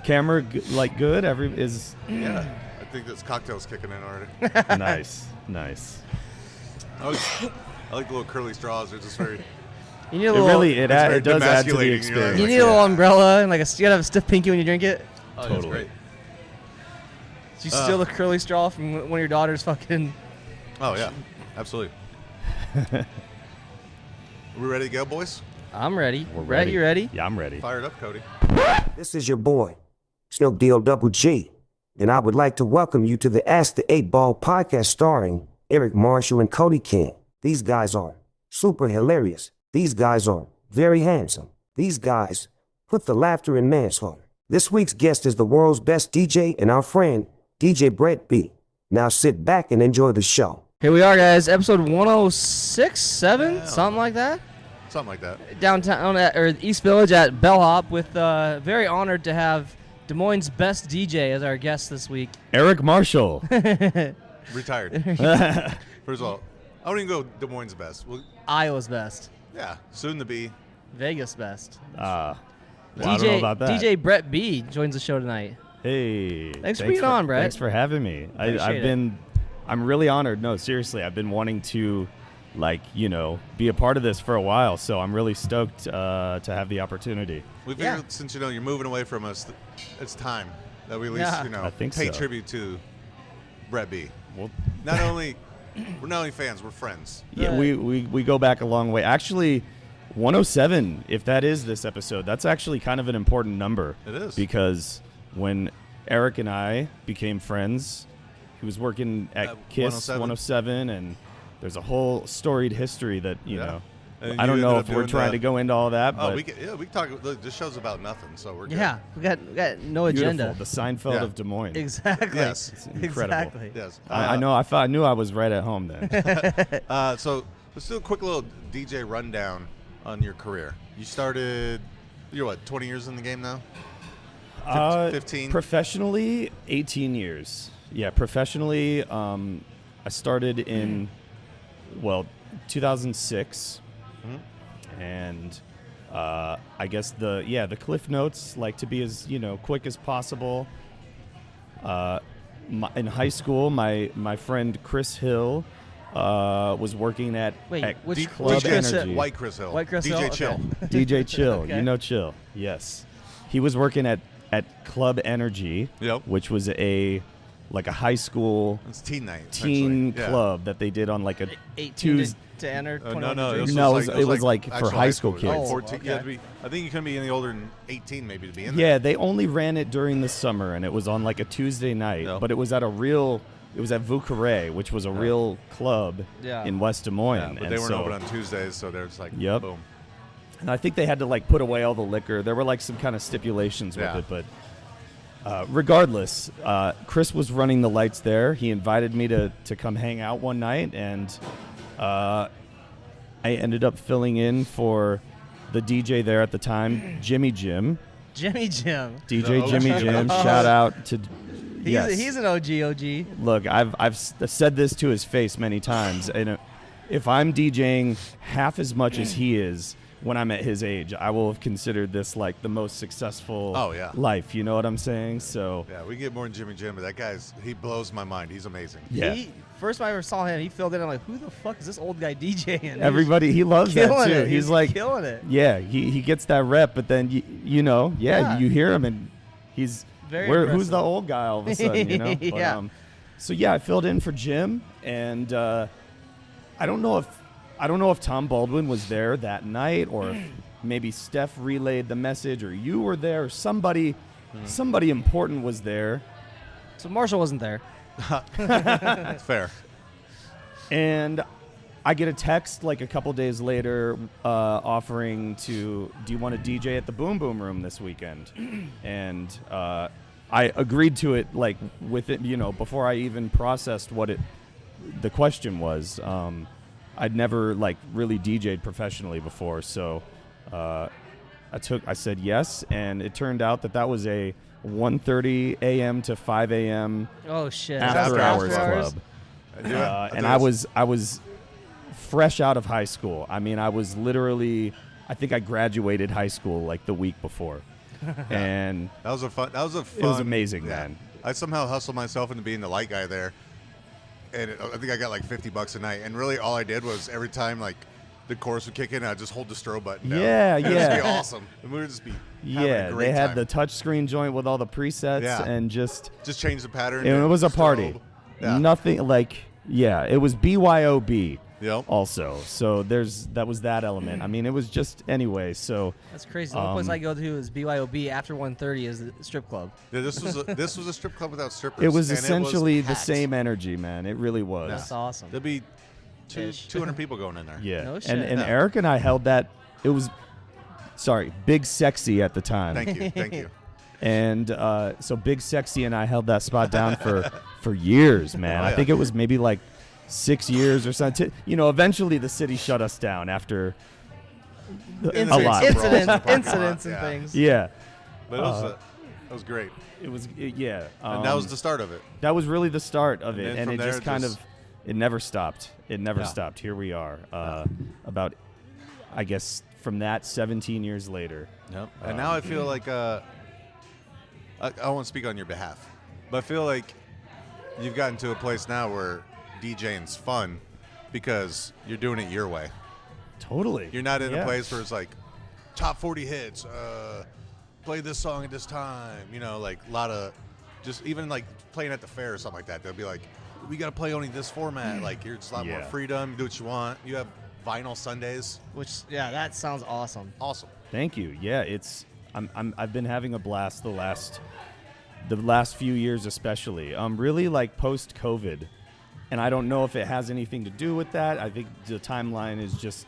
Camera good? Yeah, I think this cocktail's kicking in already. Nice. I like the little curly straws. They're just very... You need a little, it does add to the experience. You need a little umbrella and you gotta have a stiff pinky when you drink it. Oh, totally. That's great. Did you steal the curly straw from one of your daughter's fucking... Oh, yeah. Absolutely. We ready to go, boys? I'm ready. We're Brett, ready. you ready? Yeah, I'm ready. Fire it up, Cody. This is your boy, Snoop D-O-double-G, and I would like to welcome you to the Ask the 8 Ball podcast starring Eric Marshall and Cody King. These guys are super hilarious. These guys are very handsome. These guys put the laughter in manslaughter. This week's guest is the world's best DJ and our friend, DJ Brett B. Now sit back and enjoy the show. Here we are, guys. Episode 106, 7, something like that. Something like that. Downtown or East Village at Bellhop with very honored to have Des Moines' best DJ as our guest this week. Eric Marshall. Retired. First of all, I wouldn't even go Des Moines' best. Well, Iowa's best. yeah, soon to be. Vegas best. I don't know about that. DJ Brett B joins the show tonight. Hey. Thanks for being on, Brett. Thanks for having me. I'm really honored. No, seriously, I've been wanting to, be a part of this for a while, so I'm really stoked to have the opportunity. We figured since, you're moving away from us, it's time that we at least, I think pay so. tribute to Brett B. Well, We're not only fans, we're friends. yeah, we go back a long way. Actually, 107, if that is this episode, that's actually kind of an important number. It is. Because when Eric and I became friends, he was working at KISS 107, and there's a whole storied history that, know. I don't know if we're trying to go into all that, but we can talk. Look, this show's about nothing, so we're good. Yeah, we got no agenda. The Seinfeld of Des Moines. Exactly. Yes. It's incredible. Exactly. Yes. I know. I knew I was right at home then. So let's do a quick little DJ rundown on your career. You started. You're what? 20 years in the game now. 15. Professionally, 18 years. Yeah, professionally, I started in 2006. And I guess the Cliff Notes, to be as quick as possible. In high school, my friend Chris Hill was working at which Club Energy. White Chris Hill. White Chris DJ Hill? Chill. Okay. DJ Chill, Okay. Chill. Yes, he was working at Club Energy, which was a high school It's teen night. teen essentially. club that they did on a 18 Tuesday. to enter. No, 21 no. to drink. No, it was for actual high school kids. Oh, 14. okay. You had to be, I think you couldn't be any older than 18 maybe to be in there. Yeah, they only ran it during the summer, and it was on a Tuesday night. Yep. But it was at Vieux Carré, which was a real club in West Des Moines. Yeah, but they weren't open on Tuesdays, so there's boom. And I think they had to put away all the liquor. There were some kind of stipulations with it, but regardless, Chris was running the lights there. He invited me to come hang out one night, and I ended up filling in for the DJ there at the time, Jimmy Jim. Jimmy Jim. DJ Jimmy Jim. Shout out to. He's an OG. Look, I've said this to his face many times, and if I'm DJing half as much as he is when I'm at his age, I will have considered this the most successful life. You know what I'm saying? So yeah, we get more than Jimmy Jim, but that he blows my mind. He's amazing. Yeah. First time I ever saw him, he filled in. I'm like, who the fuck is this old guy DJing? Everybody, he loves that too. He's killing it. Yeah, he gets that rep, but then you hear him and he's who's the old guy all of a sudden, But, yeah. So yeah, I filled in for Jim, and I don't know if Tom Baldwin was there that night, or if maybe Steph relayed the message, or you were there, or somebody important was there. So Marshall wasn't there. That's fair. And I get a text a couple days later offering do you want to DJ at the Boom Boom Room this weekend? And I agreed to it with it, before I even processed what the question was. I'd never really DJ'd professionally before, so I said yes, and it turned out that was a 1:30 a.m. to 5 a.m. Oh shit! After hours club, and I was fresh out of high school. I mean, I was literally, I think I graduated high school the week before. and That was a fun. it was amazing, man. I somehow hustled myself into being the light guy there, and I think I got like $50 a night. And really, all I did was every time like the chorus would kick in, I'd just hold the strobe button down. Yeah, It would yeah. just be awesome. And we would just be having a great They had time. the touchscreen joint with all the presets Yeah. and just change the pattern. it was a party. Strobe. Yeah. Nothing like it was BYOB. Yep. Also, so that was that element. I mean, it was just anyway. So That's crazy. The only place I go to is BYOB after 1:30 is the strip club. Yeah, this was a strip club without strippers. it was and essentially the packed. same energy, man. It really was. That's awesome. There'd be Ish. 200 people going in there. Yeah. No shit. And Yeah. Eric and I held that. It was, Big Sexy at the time. Thank you. And so Big Sexy and I held that spot down for years, man. Oh, I yeah. think it was maybe like 6 years or something. Eventually the city shut us down after a lot. Incidents and Yeah. things. Yeah. But it was great. It was, And that was the start of it. that was really the start of And it, then and from it there, just kind of, it never stopped. It never Yeah. stopped. Here we are, about, I guess, from that 17 years later. Yep. And now I feel like I won't speak on your behalf, but I feel like you've gotten to a place now where DJing's fun because you're doing it your way. Totally. You're not in Yeah. a place where it's like top 40 hits, play this song at this time, like a lot of just even like playing at the fair or something like that. They'll be like, we got to play only this format. Like you're just a lot more Yeah. freedom. You do what you want. You have vinyl Sundays. Which, that sounds awesome. Awesome. Thank you. Yeah, I've been having a blast the last few years, especially. Really like post COVID, and I don't know if it has anything to do with that. I think the timeline is just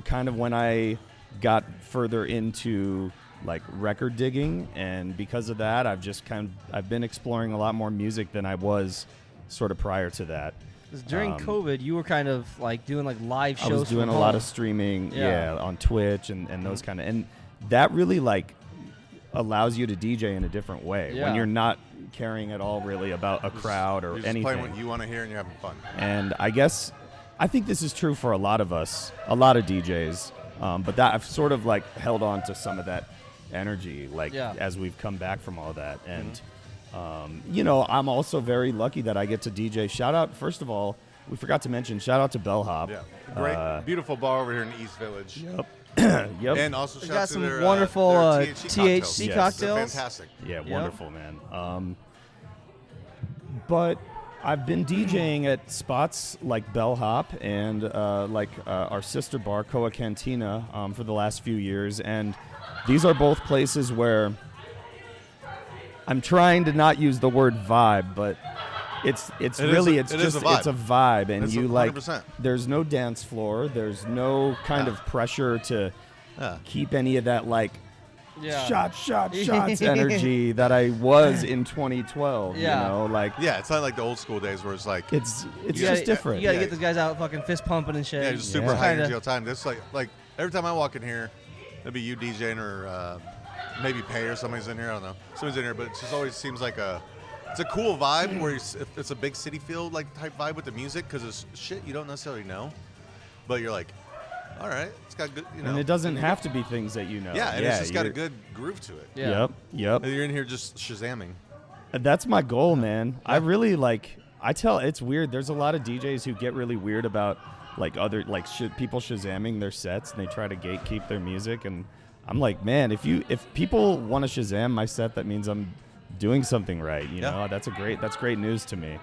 kind of when I got further into like record digging, and because of that, I've been exploring a lot more music than I was sort of prior to that. 'Cause during COVID, you were kind of like doing like live shows. I was doing from a lot home. of streaming, Yeah. on Twitch and those kind of, and that really like allows you to DJ in a different way Yeah. when you're not caring at all really about a crowd or You're just anything. playing what you want to hear and you're having fun. And I think this is true for a lot of us, a lot of DJs, but that I've sort of like held on to some of that energy, like as we've come back from all that. And I'm also very lucky that I get to DJ. Shout out, first of all, we forgot to mention, shout out to Bellhop. Yeah. Great, beautiful bar over here in the East Village. Yep. Yep. And also They shout got out to some their, wonderful their THC Yes. cocktails. They're fantastic. Yeah, Yep. wonderful, man. But I've been DJing at spots like Bellhop and our sister bar, Koa Cantina, for the last few years. And these are both places where I'm trying to not use the word vibe, but it's It really is a it's a vibe, and It's you 100%. there's no dance floor, there's no kind of pressure to keep any of that like shots energy that I was in 2012. Yeah, it's not like the old school days where it's like it's You just gotta- different. You gotta get those guys out fucking fist pumping and shit. just super Yeah. high Kinda- energy all the time. This like every time I walk in here, it'll be you DJing or maybe Pay or somebody's in here. I don't know. Somebody's in here, but it just always seems like it's a cool vibe where it's a big city feel like type vibe with the music because it's shit you don't necessarily know, but you're like, all right, it's got good, And it doesn't have to be things that you know. Yeah, and it's just got a you're- good groove to it. Yeah. Yep. And you're in here just shazamming. That's my goal, man. I really it's weird. There's a lot of DJs who get really weird about like other like people shazamming their sets and they try to gatekeep their music, and I'm like, man, if people want to Shazam my set, that means I'm doing something right. You know, that's great news to me.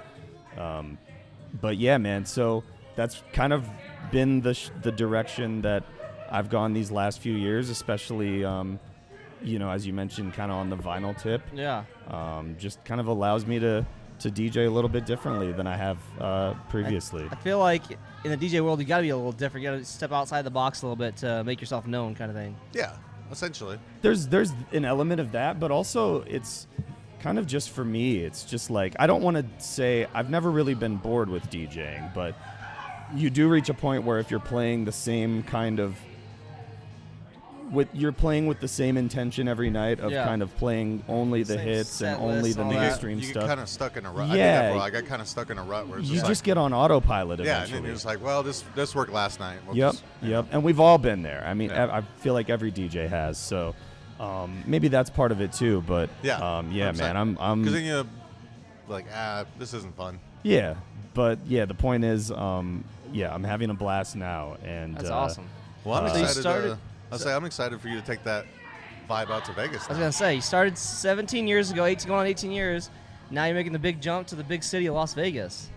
But yeah, man. So that's kind of been the direction that I've gone these last few years, especially as you mentioned, kind of on the vinyl tip. Yeah. Just kind of allows me to DJ a little bit differently than I have previously. I feel like in the DJ world, you gotta be a little different. You gotta step outside the box a little bit to make yourself known, kind of thing. Yeah, essentially. There's an element of that, but also it's kind of just for me. It's just like, I don't want to say I've never really been bored with DJing, but you do reach a point where if you're playing the same kind of you're playing with the same intention every night of kind of playing only the Same hits set and only list, the all that. mainstream You get stuff. kind of stuck in a rut. Yeah. I got kind of stuck in a rut where it's You just just like, get on autopilot and eventually. then you're just like, well, this worked last night. We'll Yep, just- yep. And we've all been there. I mean, Yeah. I feel like every DJ has. So maybe that's part of it too. But Yeah, yeah, 100%. man, I'm Because then you're like, this isn't fun. yeah, but yeah, the point is, yeah, I'm having a blast now, and That's awesome. Well, I'm So you excited. started- I'm excited for you to take that vibe out to Vegas. I was now. gonna say you started 17 years ago, 18 going on 18 years. Now you're making the big jump to the big city of Las Vegas.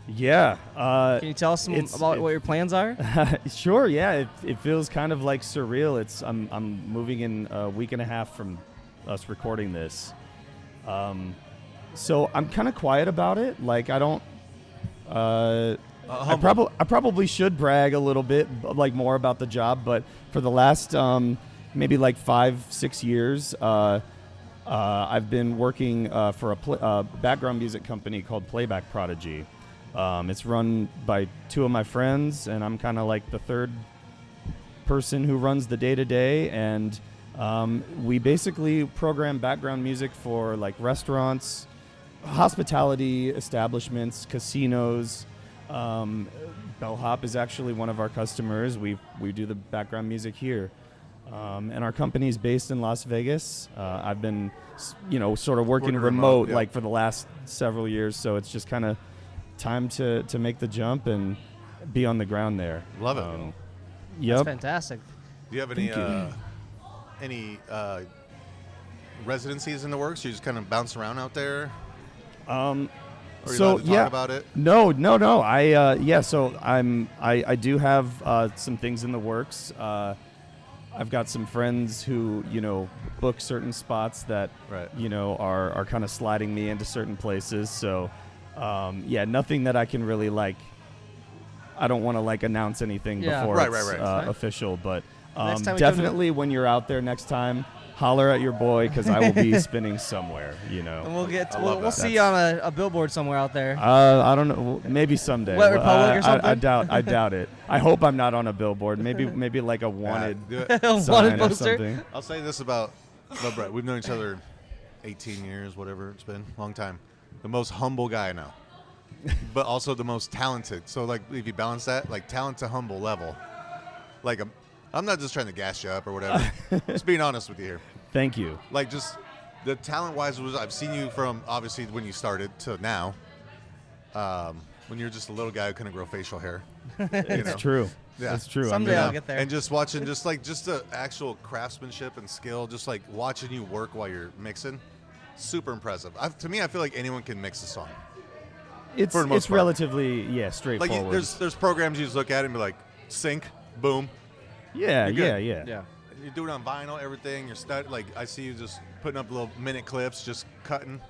yeah. Can you tell us about what your plans are? Sure, yeah. It feels kind of like surreal. I'm moving in a week and a half from us recording this. So I'm kind of quiet about it. Like I don't. I probably should brag a little bit, like more about the job. But for the last maybe like 5-6 years, I've been working for a background music company called Playback Prodigy. It's run by two of my friends, and I'm kind of like the third person who runs the day-to-day. And we basically program background music for like restaurants, hospitality establishments, casinos. Bellhop is actually one of our customers. We do the background music here. And our company is based in Las Vegas. I've been, sort of working remote yeah. like for the last several years. So it's just kind of time to make the jump and be on the ground there. Love it. Yep. That's fantastic. Do you have any residencies in the works? You just kind of bounce around out there? Or you allowed to talk about it? No. So I do have some things in the works. I've got some friends who book certain spots that Right. are kind of sliding me into certain places. So nothing that I can really like. I don't want to like announce anything Yeah. before Right, it's right, right. official, but Next time we come to- definitely when you're out there next time, holler at your boy because I will be spinning somewhere. And I we'll love we'll that. see you on a billboard somewhere out there. I don't know. Maybe someday. Wet Republic or something? I doubt it. I hope I'm not on a billboard. Maybe like a wanted Do it. Wanted sign or poster? something. I'll say this about Brett. We've known each other 18 years, whatever it's been, long time. The most humble guy I know, but also the most talented. So like, if you balance that, like talent to humble level, like I'm not just trying to gas you up or whatever. Just being honest with you here. Thank you. Like just the talent-wise, I've seen you from obviously when you started to now. When you're just a little guy who couldn't grow facial hair. It's true. Yeah. It's true. Someday I'll get there. And just watching, just the actual craftsmanship and skill, just like watching you work while you're mixing, super impressive. To me, I feel like anyone can mix a song. It's for the most part. relatively Like straightforward. there's programs you just look at and be like, sync, boom. yeah. you're good. Yeah. You do it on vinyl, everything. You're like I see you just putting up little minute clips, just cutting.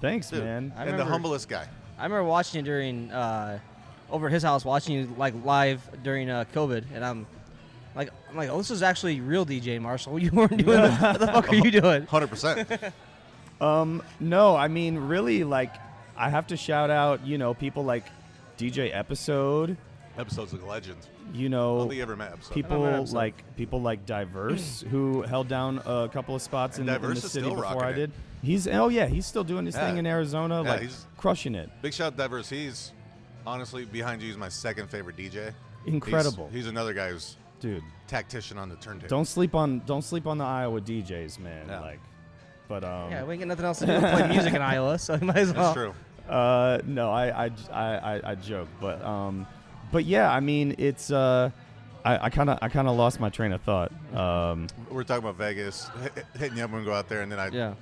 Thanks, Dude. man. I And the remember- humblest guy. I remember watching you during over at his house, watching you like live during COVID, and I'm like, oh, this is actually real DJ Marshall. You weren't doing what the fuck are you doing? 100%. No, I mean, really, like, I have to shout out, people like DJ Episode, Episode's like a legend. I don't know, think you ever met Episode. people like Diverse, who held down a couple of spots And in Diverse the is city still before rocking I it. did. He's still doing his thing in Arizona, Yeah, like he's- crushing it. Big shout out to Diverse. He's honestly behind you. He's my second favorite DJ. Incredible. He's another guy who's Dude, tactician on the turntable. don't sleep on the Iowa DJs, man. Yeah. Like, but Yeah, we ain't got nothing else to do but play music in Iowa, so we might as well. That's true. no, I joke, but yeah, I mean, it's I kind of lost my train of thought. We're talking about Vegas, hitting you up when we go out there, and then Yeah.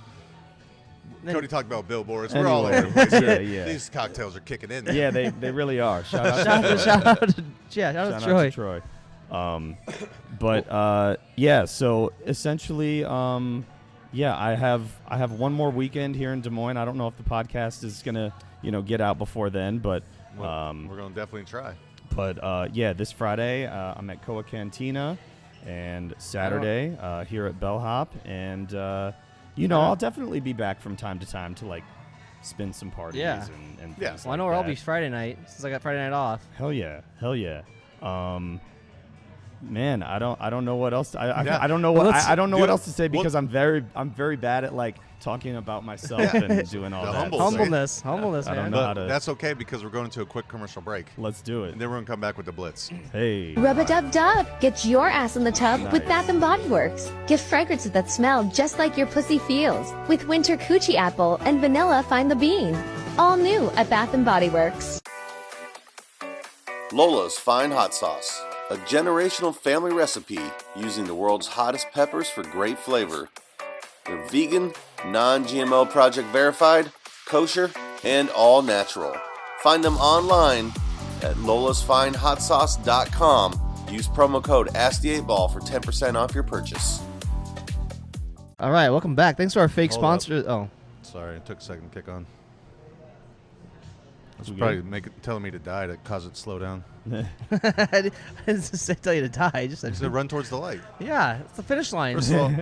Cody talked about billboards. Anyway, We're all over the place. yeah, yeah. These cocktails are kicking in. Yeah, they really are. Shout out Shout out to shout out Troy. to Troy. But yeah, so essentially, yeah, I have one more weekend here in Des Moines. I don't know if the podcast is gonna get out before then, but Well, we're going to definitely try. but yeah, this Friday I'm at Koa Cantina, and Saturday here at Bellhop, and I'll definitely be back from time to time to like spin some parties Yeah. and Yeah. things Well, I like know where I'll that. be Friday night since I got Friday night off. Hell yeah. Man, I don't know what else. Yeah. I don't know Well, what let's- I don't know what dude, else to say because I'm very bad at like talking about myself and doing all The that. humble Humbleness, I man. don't know how But to. that's okay because we're going to a quick commercial break. Let's do it. And then we're going to come back with the Blitz. Hey. Rub-a-dub-dub. Get your ass in the tub with Nice. Bath & Body Works. Get fragrances that smell just like your pussy feels. With winter coochie apple and vanilla find the bean. All new at Bath & Body Works. Lola's Fine Hot Sauce, a generational family recipe using the world's hottest peppers for great flavor. They're vegan, non-GMO project verified, kosher, and all natural. Find them online at lolasfinehotsauce.com. Use promo code ASK8BALL for 10% off your purchase. All right, welcome back. Thanks to our fake Hold sponsor. Oh, Sorry, it took a second to kick on. It's We probably good? telling me to die to cause it to slow down. I didn't say tell you to die. I just I said, said run towards the light. yeah, it's the finish line. First of all,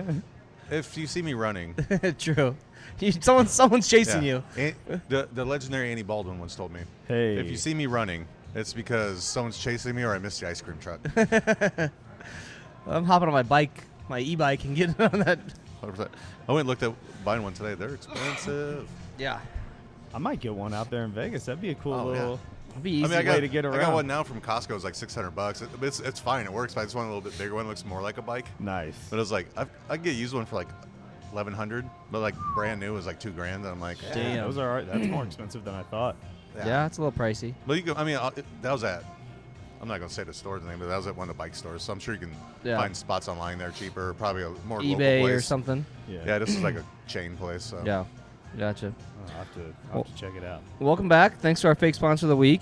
if you see me running, True. Someone's chasing you. The legendary Annie Baldwin once told me, Hey. if you see me running, it's because someone's chasing me or I missed the ice cream truck. I'm hopping on my bike, my e-bike, and getting on that. 100%. I went and looked at buying one today. They're expensive. Yeah. I might get one out there in Vegas. That'd be a cool Oh, yeah. little. It'll be easy. I way to get I got around. one now from Costco. It's like $600. It's fine. It works. But I just want a little bit bigger one. It looks more like a bike. Nice. But it was like I get a used one for like $1,100, but like brand new was like $2,000. And I'm like, Damn. Those are that's more expensive than I thought. Yeah, it's a little pricey. But you go. I mean, that was at. I'm not gonna say the store's name, but that was at one of the bike stores. So I'm sure you can Yeah. find spots online there cheaper. Probably a more local eBay place. or something. Yeah, this is like a chain place. So Yeah. Gotcha. I'll have to check it out. Welcome back. Thanks to our fake sponsor of the week,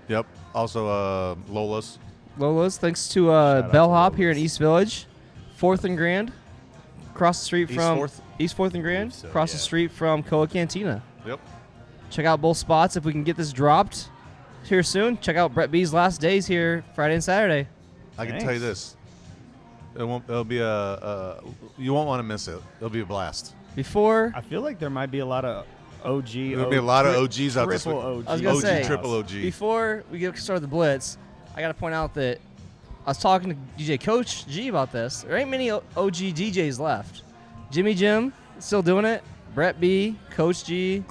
Yep. Also, Lola's. Lola's. Thanks to out to Bellhop here in Lola's. East Village, 4th and Grand, across the street East from 4th? East 4th and Grand, so, across the yeah. street from Koa Cantina. Yep. Check out both spots if we can get this dropped here soon. Check out Brett B's last days here, Friday and Saturday. I can tell you Thanks. this. It'll be you won't want to miss it. It'll be a blast. Before I feel like there might be a lot of OG. There'll be a lot of OGs out this triple week. OG. I was gonna OG, say triple OG. before we get started the Blitz, I got to point out that I was talking to DJ Coach G about this. There ain't many OG DJs left. Jimmy Jim still doing it. Brett B, Coach G.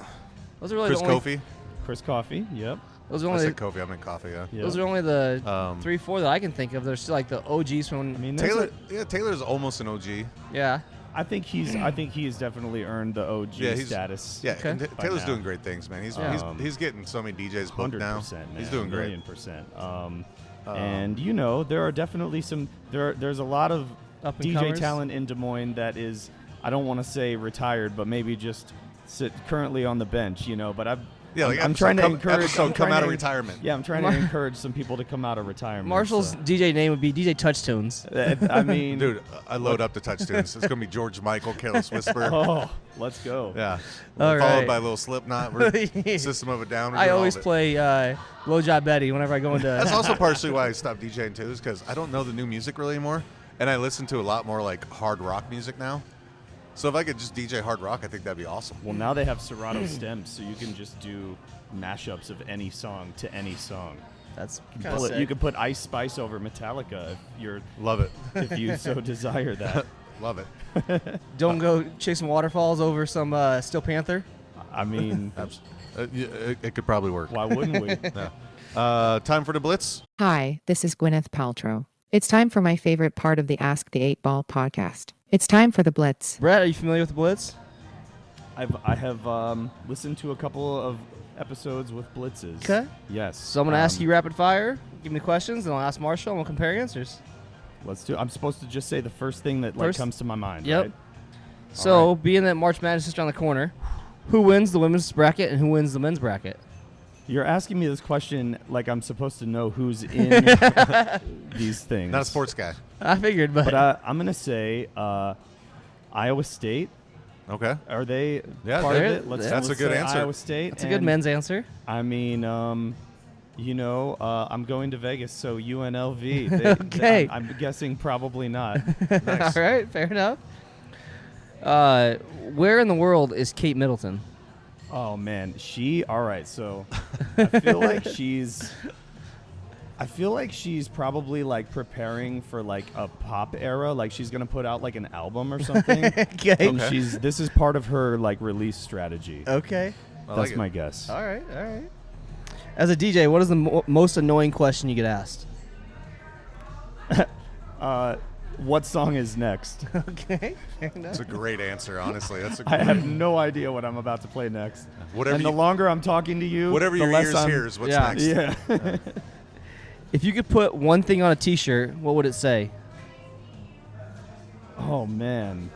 Those are really Chris the only. Kofi. Chris Coffee. Yep. Those are I only. said Kofi. I meant coffee. Yeah. Yep. Those are only the Um, 3, 4 that I can think of. They're still like the OGs from. I mean, there's Taylor. a- Yeah, Taylor's almost an OG. yeah. I think he's definitely earned the OG Yeah, he's- status. Yeah, Okay. and By Taylor's now. doing great things, man. He's Um, he's getting so many DJs booked now. 100%. Man, He's doing great. 1,000,000%. And you know, there are definitely some. There's a lot of Up and DJ comers. talent in Des Moines that is. I don't want to say retired, but maybe just sit currently on the bench. You know, but Yeah, like I'm episode trying to come- encourage. episode I'm come trying out to of en- retirement. Yeah, I'm trying to encourage some people to come out of retirement. Marshall's so. DJ name would be DJ Touch Tunes. I mean, Dude, I load up the touch tunes. It's gonna be George Michael, Careless Whisper. Oh, let's go. Yeah. All Followed right. by a little Slipknot. We're System of a Down. We're I doing all always of it. play Low Job Betty whenever I go into. That's also partially why I stopped DJing too, is because I don't know the new music really anymore, and I listen to a lot more like hard rock music now. So if I could just DJ hard rock, I think that'd be awesome. Well, now they have Serato stems, so you can just do mashups of any song to any song. That's You kind of can, sick. you can put Ice Spice over Metallica Love it. if you so desire that. Love it. Don't go chasing waterfalls over some Steel Panther. I mean, It could probably work. why wouldn't we? Yeah. Time for the Blitz. Hi, this is Gwyneth Paltrow. It's time for my favorite part of the Ask the 8 Ball podcast. It's time for the Blitz. Brett, are you familiar with the Blitz? I have listened to a couple of episodes with blitzes. Okay. Yes. So I'm gonna ask you rapid fire. Give me questions, and I'll ask Marshall, and we'll compare answers. Let's do. I'm supposed to just say the first thing that like First- comes to my mind. Yep. Right? So, being that March Madness is around the corner, who wins the women's bracket and who wins the men's bracket? You're asking me this question like I'm supposed to know who's in these things. Not a sports guy. I figured, but, But I'm gonna say Iowa State. Okay. Are they Yeah, part of they're- it? that's a let's good say answer. Iowa State. that's a good and, men's answer. I mean, you know, I'm going to Vegas, so UNLV. Okay. I'm guessing probably not. Nice. All right, fair enough. Where in the world is Kate Middleton? Oh man, all right. So I feel like she's I feel like she's probably like preparing for like a pop era. Like she's gonna put out like an album or something. Okay. And this is part of her like release strategy. Okay. That's my guess. All right. As a DJ, what is the most annoying question you get asked? What song is next? Okay. That's a great answer, honestly. That's a I have no idea what I'm about to play next. Whatever and the longer I'm talking to you, whatever the your less ears I'm, hears, what's Yeah. next? Yeah. If you could put one thing on a T-shirt, what would it say? Oh man.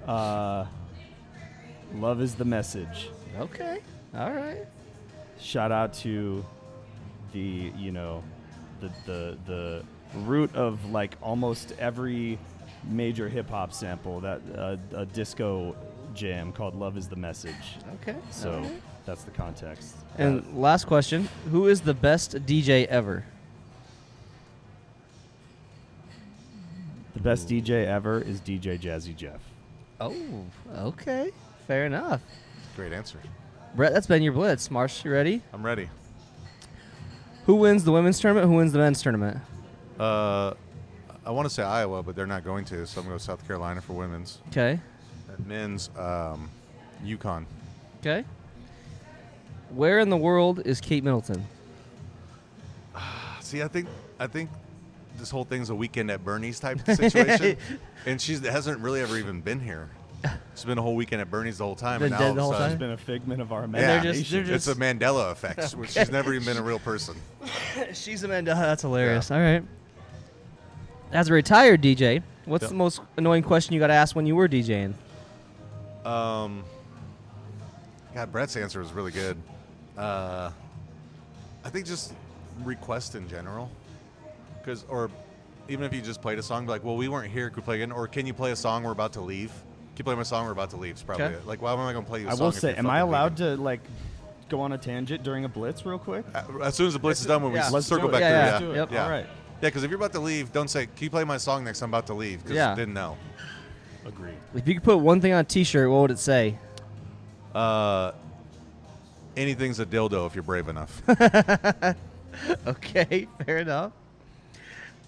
Love is the message. Okay. All right. Shout out to the the root of like almost every major hip hop sample, that a disco jam called Love is the Message. Okay. So all right. that's the context. And last question, who is the best DJ ever? The best DJ ever is DJ Jazzy Jeff. Oh, okay. Fair enough. Great answer. Brett, that's been your blitz. Marsh, you ready? I'm ready. Who wins the women's tournament? Who wins the men's tournament? I want to say Iowa, but they're not going to, so I'm going to go South Carolina for women's. Okay. And men's, UConn. Okay. Where in the world is Kate Middleton? See, I think this whole thing's a weekend at Bernie's type situation, and she hasn't really ever even been here. It's been a whole weekend at Bernie's the whole time. Been and dead now the whole all of a It's sudden- been a figment of our Yeah, imagination. they're it's a Mandela effect. She's never even been a real person. She's Amanda. That's hilarious. All right. As a retired DJ, what's Yep. the most annoying question you got asked when you were DJing? God, Brett's answer was really good. I think just request in general, or even if you just played a song, be like, well, we weren't here, could we play again? Or can you play a song, we're about to leave? Can you play my song, we're about to leave? It's probably Okay. it. Like, why am I going to play you a I song? will if say, you're am I fucking allowed leaving? to like go on a tangent during a blitz real quick? As soon as the blitz is done, when Yeah. we Let's circle do it. back Yeah, through, yeah. yeah. Yep. Yeah. All right. Yeah, because if you're about to leave, don't say, can you play my song next? I'm about to leave, because Yeah. you didn't know. Agreed. If you could put one thing on a T-shirt, what would it say? Anything's a dildo if you're brave enough. Okay, fair enough.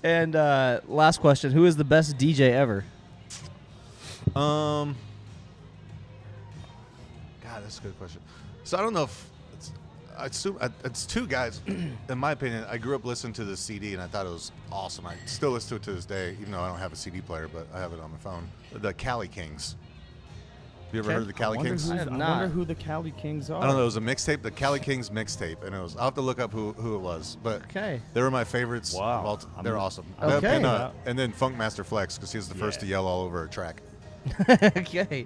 And last question: who is the best DJ ever? God, that's a good question. So I don't know if it's two guys. In my opinion, I grew up listening to this CD and I thought it was awesome. I still listen to it to this day, even though I don't have a CD player, but I have it on my phone. The Cali Kings. You ever Okay. heard of the Cali Kings? I have I not. wonder who the Cali Kings are. I don't know. It was a mixtape, the Cali Kings mixtape, and it was. I'll have to look up who it was, but Okay. they were my favorites. Wow. of all they're awesome. Okay. And then Funk Master Flex, because he was the first to yell all over a track. Okay.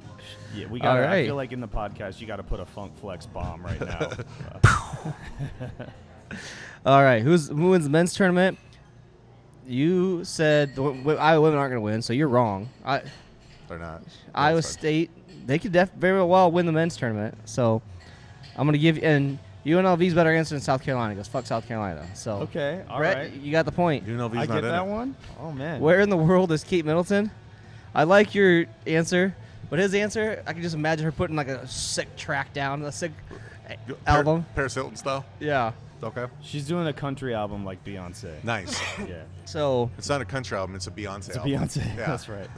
Yeah, we got. All I right. feel like in the podcast, you got to put a Funk Flex bomb right now. All right. Who wins the men's tournament? You said the Iowa women aren't going to win, so you're wrong. They're not. Iowa That's fine. State, they could very well win the men's tournament. So I'm going to give you, and UNLV's better answer than South Carolina because fuck South Carolina. So Okay, all Brett, right. you got the point. UNLV's I not get in that it. one. Oh man. Where in the world is Kate Middleton? I like your answer, but his answer, I can just imagine her putting like a sick track down, a sick album. Paris Hilton style. Yeah. Okay. She's doing a country album like Beyonce. Nice. Yeah. So It's not a country album. It's a Beyonce It's a album. Beyonce. Yeah. That's right.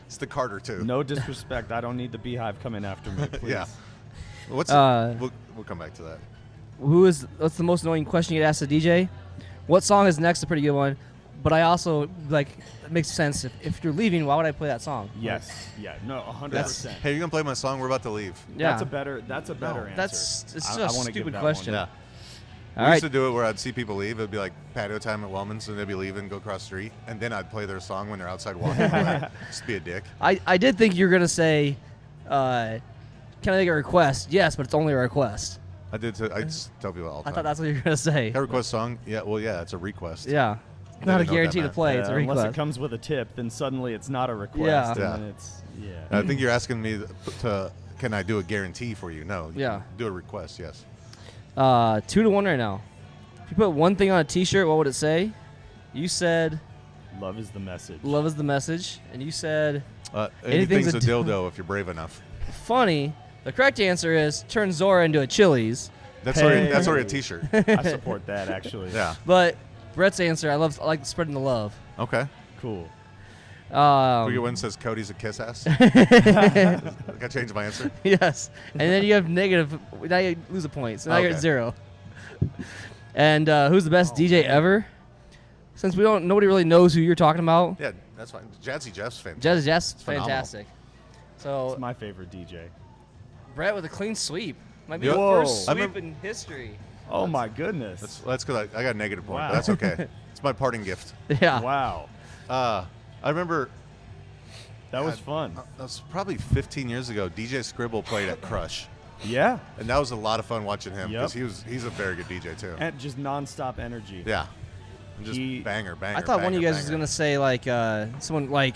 It's the Carter too. No disrespect. I don't need the Beehive coming after me. Please. Yeah. What's we'll come back to that. what's the most annoying question you'd ask a DJ? What song is next? A pretty good one. But I also like it makes sense if you're leaving, why would I play that song? Yes. Yeah. No. 100%. Hey, you're gonna play my song? We're about to leave. Yeah. That's a better answer. That's it's I just a wanna give stupid that question. one. Yeah. All We right. used to do it where I'd see people leave. It'd be like patio time at Wellman's, and they'd be leaving, go across the street, and then I'd play their song when they're outside walking away. Just be a dick. I did think you were gonna say, can I make a request? Yes, but it's only a request. I just tell people all the I time. thought that's what you were gonna say. Can I request a song? Yeah, well, yeah, it's a request. Yeah. It's I not a didn't know what that guarantee to meant. play. It's a Unless request. it comes with a tip, then suddenly it's not a request. Yeah. And Yeah. then it's And I think you're asking me to can I do a guarantee for you? No. You Yeah. can do a request, yes. 2-1 right now. If you put one thing on a T-shirt, what would it say? You said love is the message. love is the message, and you said Anything's Anything's a a dildo if you're brave enough. funny. The correct answer is turn Zora into a Chili's. That's Hey. already a T-shirt. I support that actually. Yeah. But Brett's answer, I like spreading the love. Okay. Cool. We get one says Cody's a kiss ass. I changed my answer. Yes. And then you have negative. Now you lose a point. So now you're at Okay. 0. And who's the best DJ ever? Since nobody really knows who you're talking about. Yeah, that's fine. Jazzy Jeff's fantastic. Jazz Jeff's phenomenal. fantastic. So It's my favorite DJ. Brett with a clean sweep. Might be Yep. the first Whoa. sweep in history. Oh my goodness. That's because I got a negative point, Wow. but that's okay. It's my parting gift. Yeah. Wow. I remember That was fun. that was probably 15 years ago. DJ Scribble played at Crush, Yeah. and that was a lot of fun watching him Yep. because he's a very good DJ too. And just nonstop energy. Yeah, and just He- banger. I thought one of you guys was banger. gonna say like someone like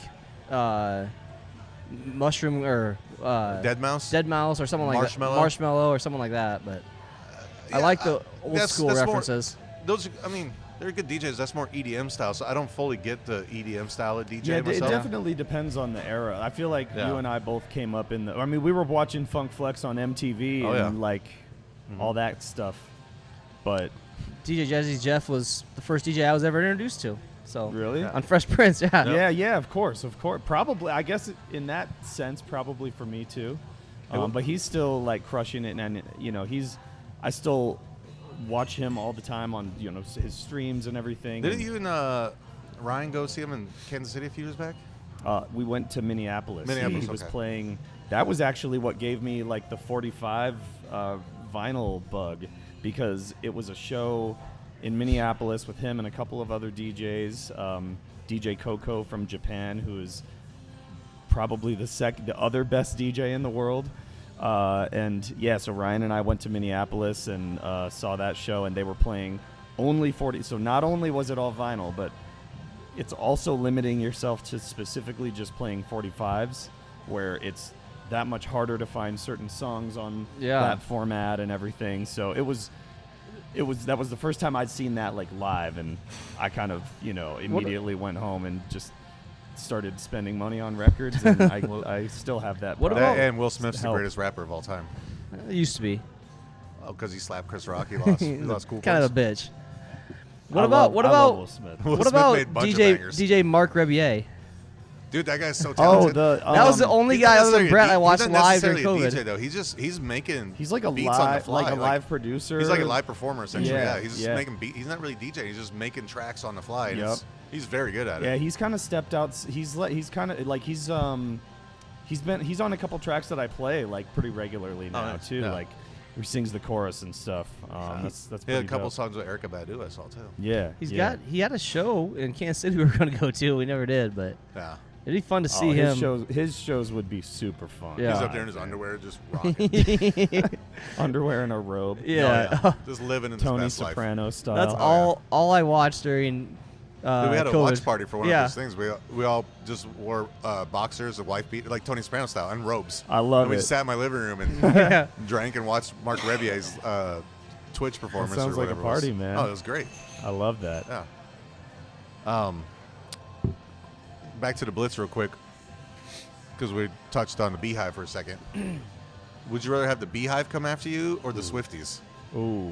Mushroom or Dead Mouse. Dead Mouse or something like Marshmello? that. Marshmallow or something like that. But I like the old school that's more- references. Those, I mean, they're good DJs. That's more EDM style, so I don't fully get the EDM style of DJ Yeah, it myself. definitely depends on the era. I feel like Yeah. you and I both came up in the. I mean, we were watching Funk Flex on MTV Oh, and yeah. like all that stuff. But DJ Jazzy Jeff was the first DJ I was ever introduced to. So really, on Fresh Prince, yeah. yeah, of course. Probably, I guess in that sense, probably for me too. But he's still like crushing it, and you know, I still watch him all the time on his streams and everything. Didn't you and Ryan go see him in Kansas City a few years back? We went to Minneapolis. Minneapolis, He was okay. playing. That was actually what gave me like the 45 vinyl bug, because it was a show in Minneapolis with him and a couple of other DJs. DJ Coco from Japan, who is probably the other best DJ in the world. And yeah, so Ryan and I went to Minneapolis and saw that show, and they were playing only 40. So not only was it all vinyl, but it's also limiting yourself to specifically just playing 45s, where it's that much harder to find certain songs on that format and everything. So that was the first time I'd seen that like live, and I kind of immediately went home and just started spending money on records, and I still have that. What problem. about- And Will Smith's the help. greatest rapper of all time. It used to be Oh, because he slapped Chris Rock. He lost cool kind points. of a bitch. I love Will Smith. Will What Smith about made a bunch of DJ bangers. DJ Mark Rebier? Dude, that guy's so Oh, talented. That was the only He's guy not other than necessarily a Brett D- I watched he's not live during necessarily a COVID. DJ, though. He's making He's like a beats on the live, fly. like a live producer. He's like a live performer essentially. Yeah, Yeah, he's just yeah. making beat. He's not really DJing. He's just making tracks on the fly. And Yep. he's very good at it. Yeah, he's kind of stepped out. He's kind of like he's on a couple tracks that I play like pretty regularly now nice. too. Yeah. Like he sings the chorus and stuff. That's He had pretty a couple dope. songs with Erykah Badu I saw too. Yeah, He had a show in Kansas City we were going to go to. We never did, but Yeah. it'd be fun to see his him. His shows would be super fun. Yeah. He's up there in his underwear just rocking. Underwear and a robe. Yeah. Oh, just living in his Tony best life. Soprano style. That's Oh, all I watched during Dude, we had a COVID. watch party for one Yeah. of those things. We all just wore boxers, a wife beat, like Tony Soprano style, and robes. I love and we it. just sat in my living room and Yeah. drank and watched Mark Rebier's Twitch performance. sounds or like a whatever it was. party, man. Oh, it was great. I love that. Yeah. Back to the Blitz real quick, because we touched on the Beehive for a second. Would you rather have the Beehive come after you or the Swifties? Ooh.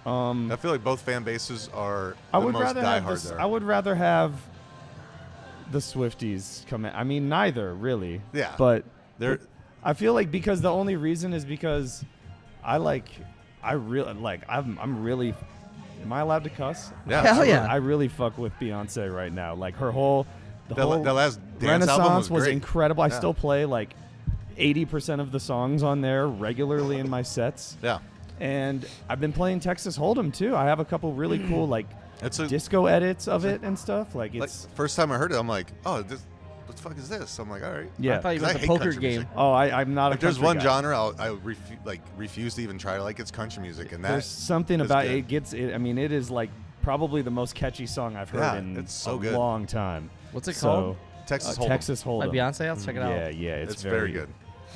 I feel like both fan bases are I the would most rather have diehard there. I would rather have the Swifties come in. I mean, neither really. Yeah. But They're I feel like because the only reason is because I'm really. Am I allowed to cuss? Yeah. Hell yeah. I really fuck with Beyonce right now. Like her whole the That- whole that last dance album Renaissance was great. incredible. I Yeah. still play like 80% of the songs on there regularly in my sets. yeah. And I've been playing Texas Hold'em too. I have a couple really cool like It's a disco edits of it and stuff. Like like it's first time I heard it, I'm like, oh, what the fuck is this? I'm like, all right. yeah. I thought you 'Cause I meant the hate poker country game. music. Oh, I'm not a If there's country one guy. genre I refuse to even try to like, it's country music, and There's that something is about good. it gets it. I mean, it is like probably the most catchy song I've heard Yeah, in it's so a good. long time. What's it So, called? Texas Hold'em. Texas By Hold'em. Beyonce. I'll check it out. Yeah, yeah, It's very good.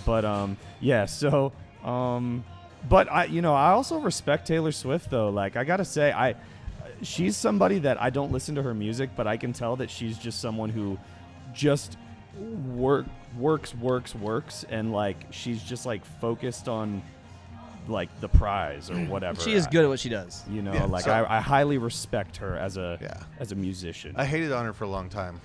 But yeah. So but I also respect Taylor Swift though. Like I gotta say, she's somebody that I don't listen to her music, but I can tell that she's just someone who just works, and like she's just like focused on like the prize or whatever. She is good at what she does. You know, Yeah, like so- I highly respect her as a Yeah. musician. I hated on her for a long time.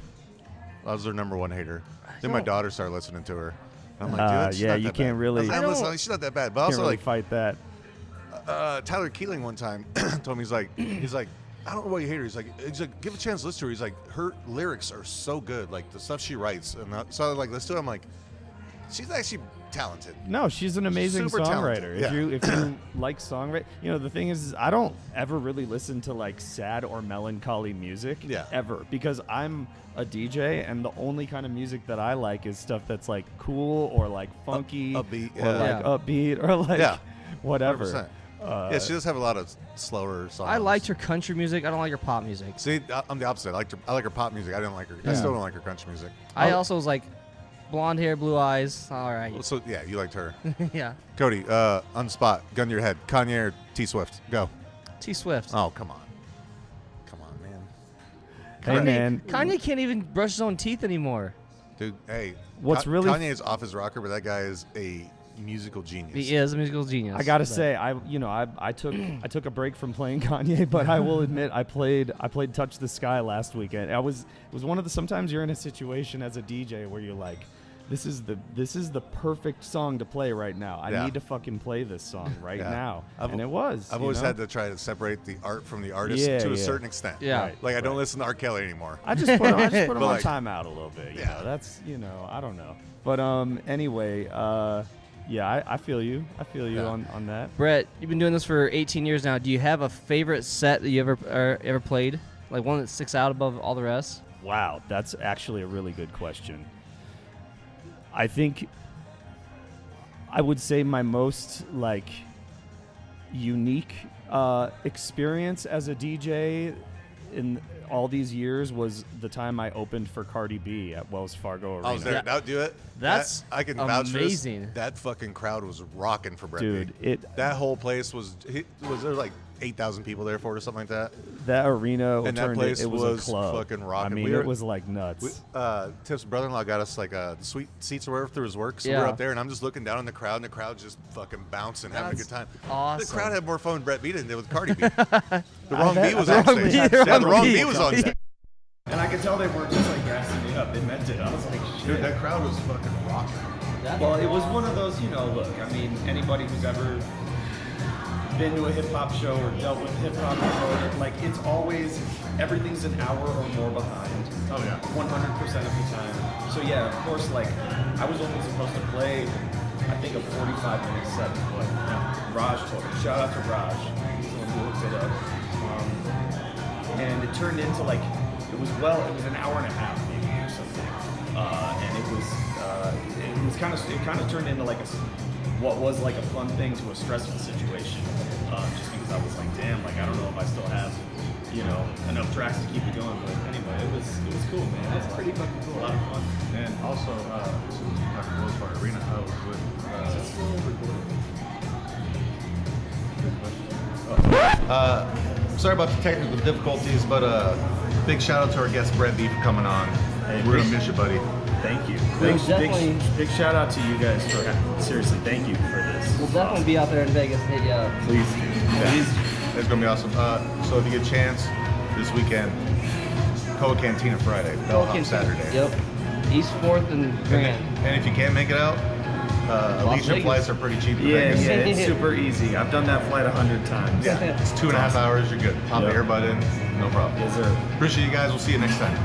I was her number one hater. Then my daughter started listening to her. I'm like, dude, she's yeah, not you that can't bad. really- I was like, I I'm don't- listening, she's not that bad. But Can't also, really like, fight that. Tyler Keeling one time told me, he's like, I don't know why you hate her. He's like, give a chance to listen to her. He's like, her lyrics are so good, like the stuff she writes. And so I was like, listen to her. I'm like, she's actually talented. No, she's an amazing Super talented, songwriter. yeah. If you like songwriting, you know, the thing is I don't ever really listen to like sad or melancholy music ever, because I'm a DJ and the only kind of music that I like is stuff that's like cool or like funky Upbeat, or like upbeat or like whatever. 100%. Yeah, she does have a lot of slower songs. I liked her country music. I don't like her pop music. See, I'm the opposite. I like her pop music. I didn't like her. I still don't like her country music. I also was like, blonde hair, blue eyes. All right. So yeah, you liked her. Yeah. Cody, on the spot, gun to your head. Kanye or T Swift? Go. T Swift. Oh, come on. Come on, man. Hey man, Kanye can't even brush his own teeth anymore. Dude, hey. What's really Kanye's off his rocker, but that guy is a musical genius. He is a musical genius. I gotta but- say, I took a break from playing Kanye, but I will admit I played Touch the Sky last weekend. It was one of the, sometimes you're in a situation as a DJ where you're like, this is the perfect song to play right now. I need to fucking play this song right now, and it was. I've always had to try to separate the art from the artist to a certain extent. Yeah. Right, Like I don't listen to R. Kelly anymore. I just put him But on like- timeout a little bit. You Yeah. know, that's I don't know, but anyway, yeah, I feel you. I feel you on that. Brett, you've been doing this for 18 years now. Do you have a favorite set that you ever played? Like one that sticks out above all the rest? Wow, that's actually a really good question. I think I would say my most like unique experience as a DJ in all these years was the time I opened for Cardi B at Wells Fargo Arena. I was there. Now do it. That's I can vouch for this. amazing. That fucking crowd was rocking for Brett Dude, B. That whole place was there like 8,000 people there for it or something like that. That arena And that turned place it was was a club. fucking rocking. I mean, We were- it was like nuts. Tiff's brother-in-law got us like sweet seats or whatever through his work, so Yeah. we're up there, and I'm just looking down on the crowd, and the crowd's just fucking bouncing, having a good time. awesome. The crowd had more fun with Brett B than did with Cardi B. The wrong B was the on wrong stage. B, Yeah, the the wrong wrong B B was on stage. And I could tell they weren't just like gassing me up. They meant it. I was like, shit. Dude, that crowd was fucking rocking. Well, it was one of those, look, I mean, anybody who's ever been to a hip hop show or dealt with hip hop before, like, it's always, everything's an hour or more behind. Oh, yeah. 100% of the time. So, yeah, of course, like, I was only supposed to play, I think, a 45-minute set. But Raj told me. Shout out to Raj. He's the one who hooked it up. And it turned into, like, it was an hour and a half, maybe, or something. And it kind of turned into like what was like a fun thing to a stressful situation, just because I was like, damn, like I don't know if I still have, enough tracks to keep it going. But anyway, it was cool, man. That's pretty fucking cool. A lot of fun. And also, this is after Wells Fargo Arena, I was with. Sorry about the technical difficulties, but big shout out to our guest Brett B for coming on. Hey, We're gonna miss you, buddy. Thank you. We'll Big definitely- shout out to you guys for seriously. Thank you for this. We'll definitely be out there in Vegas. Hit you up. Please. It's gonna be awesome. So if you get a chance this weekend, Coa Cantina Friday, Bellhop Saturday. Yep. East 4th and Grand. And if you can't make it out, Allegiant Vegas. flights are pretty cheap. to Yeah, Vegas. it's super easy. I've done that flight 100 times. Yeah, it's 2.5 hours. You're good. Pop Yep. an earbud in, no problem. Yes, sir. Appreciate you guys. We'll see you next time.